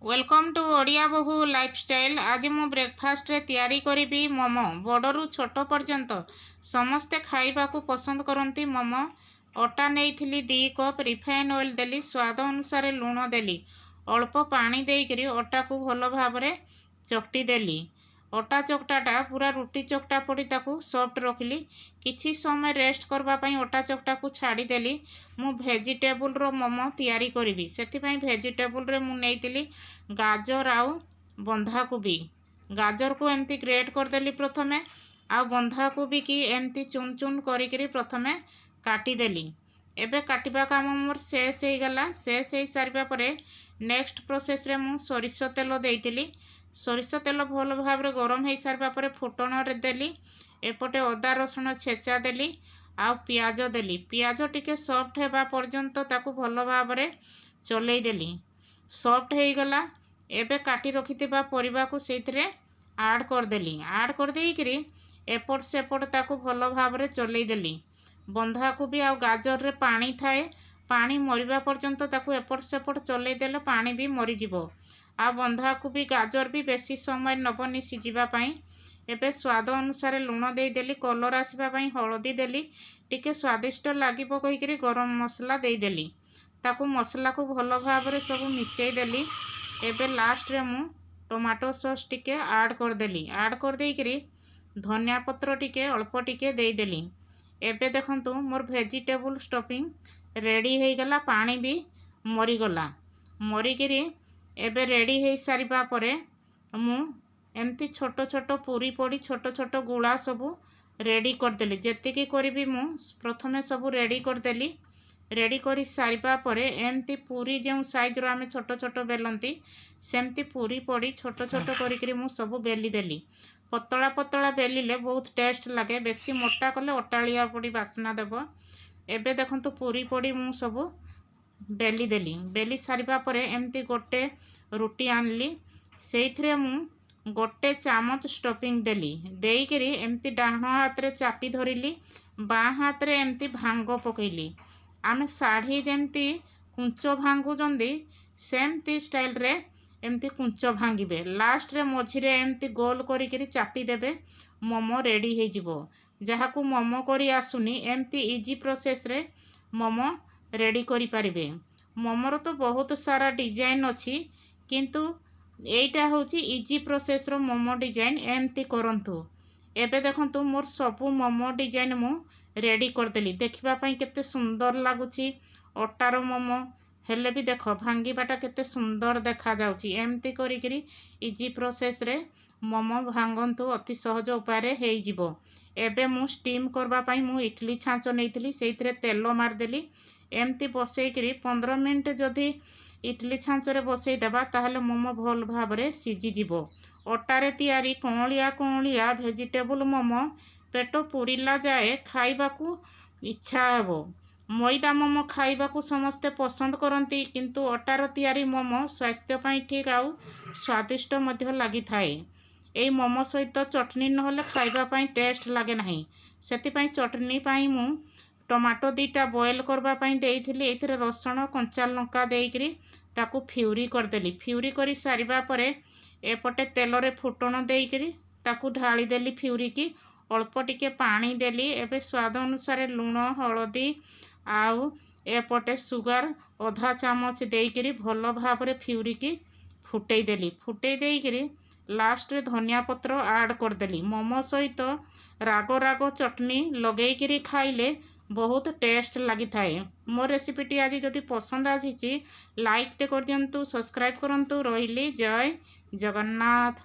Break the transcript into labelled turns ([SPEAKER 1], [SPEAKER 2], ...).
[SPEAKER 1] Welcome to Odia बहु lifestyle. आज मु ब्रेकफास्ट रे तैयारी करी मोमो। बड़रू छोट पर्यंत समस्ते खाइबा को पसंद करती मोमो। अटा नहीं 2 कप रिफाइन ऑयल देली, स्वाद अनुसार लुण देली, अल्प पानी देकरी अटा को भल भाव चकटी देली। अटा चकटाटा पूरा रुटी चकटा पड़ी ताकू सॉफ्ट रखिली। किछि समय रेस्ट करबापई अटा चकटा को छाड़ीदेली। मु भेजिटेबल रो मोमो तैयारी करी, से भेजिटेबल रे मु नेइतिली गाजर आउ बंधाकोबी। गाजर को एमती ग्रेट करदेली प्रथमे, आ बंधाकोबी की एमती चुन चुन करी प्रथमे काटिदेली। एबे काटिबा काम मोर शेष हो गला। शेष हो सारिबा परे नेक्स्ट प्रोसेस रे मु सोरिष तेल देइतिली। सोरिष तेल भल भाव गरम हो सारिबा परे फुटण रे देली। एपटे अदा रसुण छेचा देली, आ पियाज देली। पियाज टिके सॉफ्ट हेबा पर्यंत ताकू भल भाव चलई देली। सॉफ्ट हो गला। एबे काटी रखिथिबा परिबा को सेथिरे ऐड कर देली। ऐड कर देइकरी एपट सेपट ताकू भल भाव चलई देली। बंधाकोबी आ गाजर रे पानी थाए, पानी मरिबा पर्यंत ताकू एपट सेपट चलई देले पानी भी मरी जिवो। आ बंधाकोबी गाजर भी बेसी समय नबनी सिझिबा पई। एबे स्वाद अनुसार लुण दे देली, कलर आसीबा पई हळदी देली, टिके स्वादिष्ट लागिबो कहिकरी गरम मसला दे देली। ताकू मसला को भल भाव सब मिसई देली। एबे लास्ट रे मु टमाटो सॉस टिके ऐड कर देली। ऐड कर देइकरी धनिया पत्र टिके अल्प टिके दे देली। एबे देखंतु मोर वेजिटेबल स्टफिंग रेडी हो गला। पानी भी मरीगला। मरीकरी एबे रेडी हो सारिबा परे मु एमती छोट छोट पूरी पड़ी छोट छोट गुड़ा सबू रेडी करदेली। जेतिकी करी मु प्रथमे सबू रेडी करदेली। रेडी करी सारिबा परे एमती पूरी जो साइज रो आमे छोट छोट बेलंती सेमती पूरी पड़ी छोट छोट करी मु सबू बेली देली। पतला पतला बेलिले बहुत टेस्ट लगे, बेसी मोटा कले अटालिया पड़ी बासना देव। एबे देखंतु पूरी पड़ी मु सबू बेली देली। बेली सारिबा परे एमती गोटे रुटी आनली, सेइथरे मु गोटे चामच स्टफिंग देली। देइकरी एमती डाहण हाथ रे चापी धरिली, बाँ हाथ रे एमती भांग पकईली। आमे साड़ी जेमती कुंच भांगुचंदी सेमती स्टाइल रे एमती कुंच भांगिबे। लास्ट रे मझिरे एमती गोल करी चापी देबे। मोमो रेडी हो जिवो। जहाकू मोमो करी आसुनी एमती इजी प्रोसेस रे मोमो रेडी करी पारिबे। मोमोर तो बहुत सारा डिजाइन अच्छी, किंतु एइटा होची इजी प्रोसेस रो मोमो डिजाइन। एमती करंतु। एबे देखंतु मोर सबू मोमो डिजाइन मु रेडी करदेली। देखिबा पई केते सुंदर लागुची अटार मोमो। हेले भी देख भांगीबाटा केते सुंदर देखा जाउची। एमती करी इजी प्रोसेस रे मोमो भांगंतु अति सहज उपाय रे हेई जिवो। एबे मु स्टीम करबा पई मु इडली छांच नेइतिली, सेइथरे तेल मार देली। एमती बसईकरी 15 मिनट जदि इडली छांच रे बसई देबा ताहले मोमो भल भाव रे सिझी जिवो। अटारे तैयारी कौलिया कौलिया वेजिटेबल मोमो पेट पूरिला जाए खाइबाकू इच्छा हेबो। मैदा मोमो खाइबाकू समस्ते पसंद करती, किंतु अटार तैयारी मोमो स्वास्थ्य पई ठीक आउ स्वादिष्ट मध्य लागि थाए। एई मोमो सहित चटनी नहले खाइबा पई टेस्ट लागे नाही। सेति चटनी पई मु टमाटो 2टा बॉयल करबा पई देइथिली। एथिरे रसुण कंचा लंका देइकरी ताकू फ्यूरी करदेली। फ्यूरी करी सारिबा परे एपटे तेल रे फुटण देइकरी ताकू ढाली देली फ्यूरी की। अल्प टिके पानी देली। एबे स्वाद अनुसार लुण हळदी आउ एपटे सुगार आधा चामच देइकरी भल भाव रे फ्यूरी की फुटई देली। फुटई देइकरी लास्ट रे धनिया पत्र ऐड करदेली। मोमो सहित राग राग चटनी लगेइकरी खाइले बहुत टेस्ट लगी थाए। मो रेसिपीटी आज जदि पसंद आसी लाइक टे कर दियंतु, सब्सक्राइब करंतु। रहिली। जय जगन्नाथ।